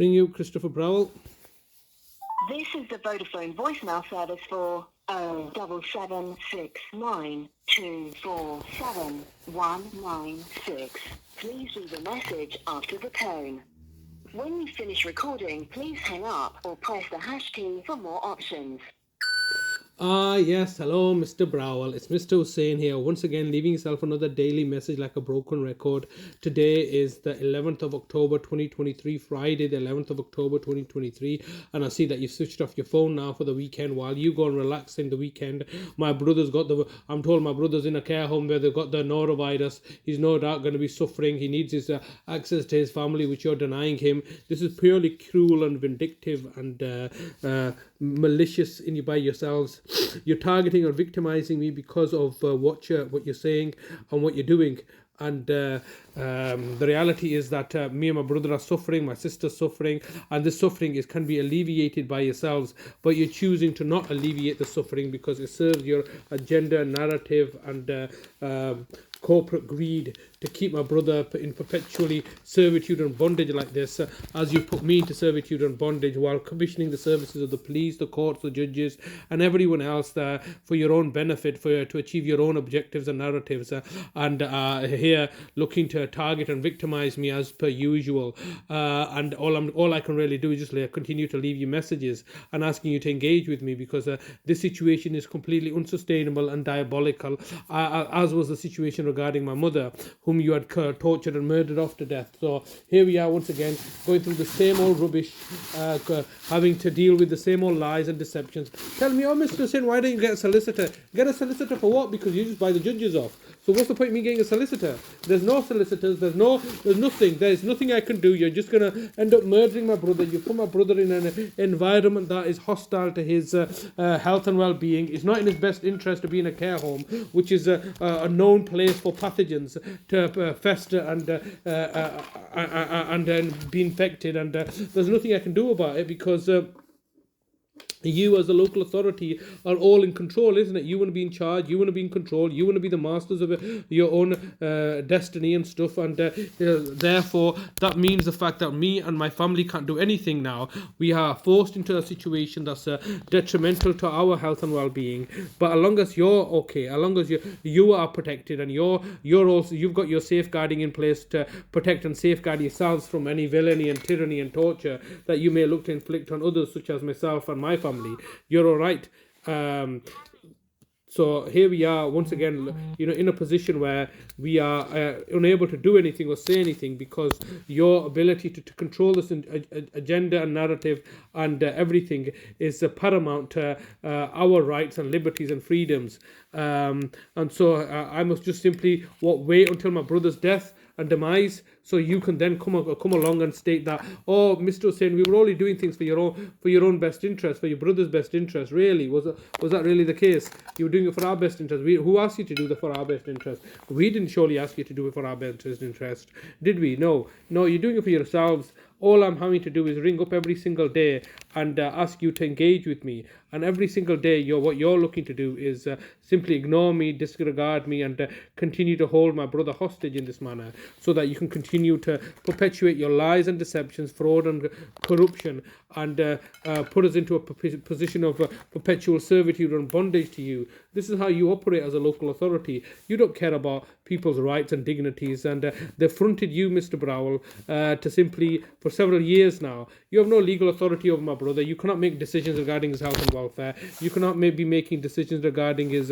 Ring you, Christopher Browell. This is the Vodafone voicemail service for 07769247196. Please leave a message after the tone. When you finish recording, please hang up or press the hash key for more options. Yes, hello, Mr. Browell. It's Mr. Hussain here, once again leaving yourself another daily message like a broken record. Today is the 11th of October 2023, Friday, the 11th of October 2023, and I see that you've switched off your phone now for the weekend while you go and relax in the weekend. I'm told my brother's in a care home where they've got the norovirus. He's no doubt going to be suffering. He needs his access to his family, which you're denying him. This is purely cruel and vindictive and malicious by yourselves. You're targeting or victimizing me because of what you're saying and what you're doing. And the reality is that me and my brother are suffering, my sister's suffering, and this suffering can be alleviated by yourselves, but you're choosing to not alleviate the suffering because it serves your agenda, narrative, and corporate greed to keep my brother in perpetually servitude and bondage like this, as you put me into servitude and bondage while commissioning the services of the police, the courts, the judges, and everyone else for your own benefit, to achieve your own objectives and narratives, and here looking to target and victimize me as per usual. And all I can really do is just continue to leave you messages and asking you to engage with me, because this situation is completely unsustainable and diabolical, as was the situation regarding my mother, whom you had tortured and murdered off to death. So here we are once again going through the same old rubbish, having to deal with the same old lies and deceptions. Tell me, oh Mr. Hussain, why don't you get a solicitor? Get a solicitor for what? Because you just buy the judges off. So what's the point of me getting a solicitor? There's no solicitors, there's nothing, there's nothing I can do. You're just going to end up murdering my brother. You put my brother in an environment that is hostile to his health and well-being. It's not in his best interest to be in a care home, which is a known place for pathogens to fester and be infected. And there's nothing I can do about it, because you as a local authority are all in control, isn't it? You want to be in charge, you want to be in control, you want to be the masters of your own destiny and stuff, and therefore that means the fact that me and my family can't do anything now. We are forced into a situation that's detrimental to our health and well-being. But as long as you're okay, as long as you are protected, and you've got your safeguarding in place to protect and safeguard yourselves from any villainy and tyranny and torture that you may look to inflict on others, such as myself and my family, you're all right. So here we are once again, in a position where we are unable to do anything or say anything, because your ability to control this agenda and narrative and everything is paramount to our rights and liberties and freedoms. And so I must just simply wait until my brother's death and demise, so you can then come along and state that, oh, Mr. Hussain, we were only doing things for your own best interest, for your brother's best interest. Really, was that really the case? You were doing it for our best interest. Who asked you to do that for our best interest? We didn't surely ask you to do it for our best interest, did we? No, you're doing it for yourselves. All I'm having to do is ring up every single day and ask you to engage with me. And every single day, what you're looking to do is simply ignore me, disregard me, and continue to hold my brother hostage in this manner, so that you can continue to perpetuate your lies and deceptions, fraud and corruption, and put us into a position of perpetual servitude and bondage to you. This is how you operate as a local authority. You don't care about people's rights and dignities, and they've fronted you, Mr. Browell, to simply, for several years now, you have no legal authority over my brother. You cannot make decisions regarding his health and welfare. You cannot be making decisions regarding his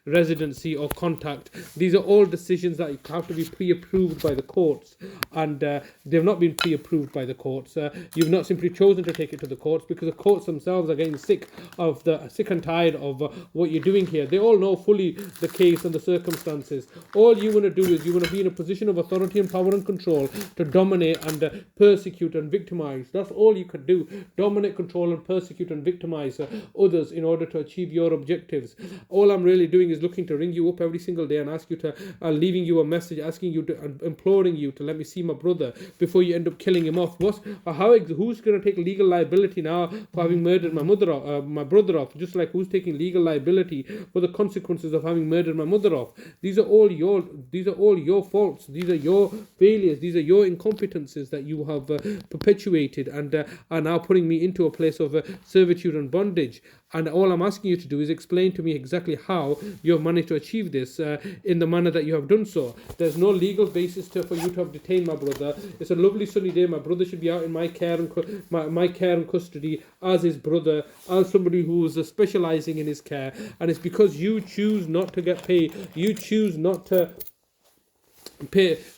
residency or contact. These are all decisions that have to be pre-approved by the courts, and they've not been pre-approved by the courts. You've not simply chosen to take it to the courts because the courts themselves are getting sick and tired of what you're doing here. They all know fully the case and the circumstances. All you want to do is you want to be in a position of authority and power and control to dominate and persecute and victimize. That's all you can do, dominate, control, and persecute and victimize others in order to achieve your objectives. All I'm really doing is looking to ring you up every single day and ask you to, leaving you a message, asking you to, imploring you to let me see my brother before you end up killing him off. Who's going to take legal liability now for having murdered my brother off? Just like who's taking legal liability for the consequences of having murdered my mother off? These are all your faults. These are your failures. These are your incompetences that you have perpetuated and are now putting me into a place of servitude and bondage. And all I'm asking you to do is explain to me exactly how you have managed to achieve this in the manner that you have done so. There's no legal basis for you to have detained my brother. It's a lovely sunny day. My brother should be out in my care and my care and custody as his brother, as somebody who's specializing in his care. And it's because you choose not to get paid. You choose not to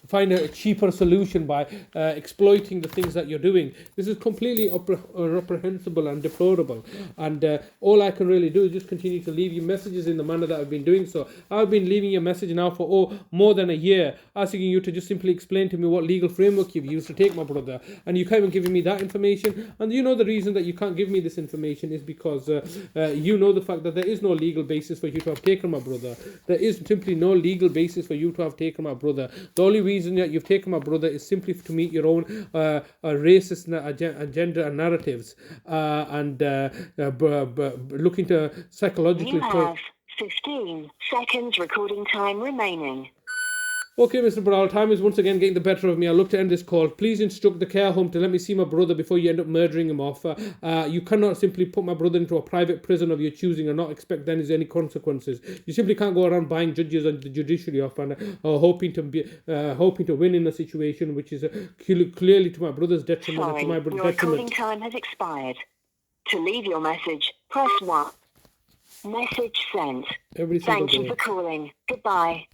find a cheaper solution by exploiting the things that you're doing. This is completely reprehensible and deplorable, and all I can really do is just continue to leave you messages in the manner that I've been doing so. I've been leaving you a message now for more than a year, asking you to just simply explain to me what legal framework you've used to take my brother, and you can't even give me that information. And you know the reason that you can't give me this information is because you know the fact that there is no legal basis for you to have taken my brother. There is simply no legal basis for you to have taken my brother. The only reason that you've taken my brother is simply to meet your own racist agenda and narratives, and looking to psychologically. You have 15 seconds recording time remaining. Okay, Mr. Browell, time is once again getting the better of me. I'll look to end this call. Please instruct the care home to let me see my brother before you end up murdering him off. You cannot simply put my brother into a private prison of your choosing and not expect then is any consequences. You simply can't go around buying judges and the judiciary off and hoping to win in a situation which is clearly to my brother's detriment. Sorry, and to my brother's your detriment. recording time has expired. To leave your message, press 1. Message sent. Every single Thank you day. for calling. Goodbye.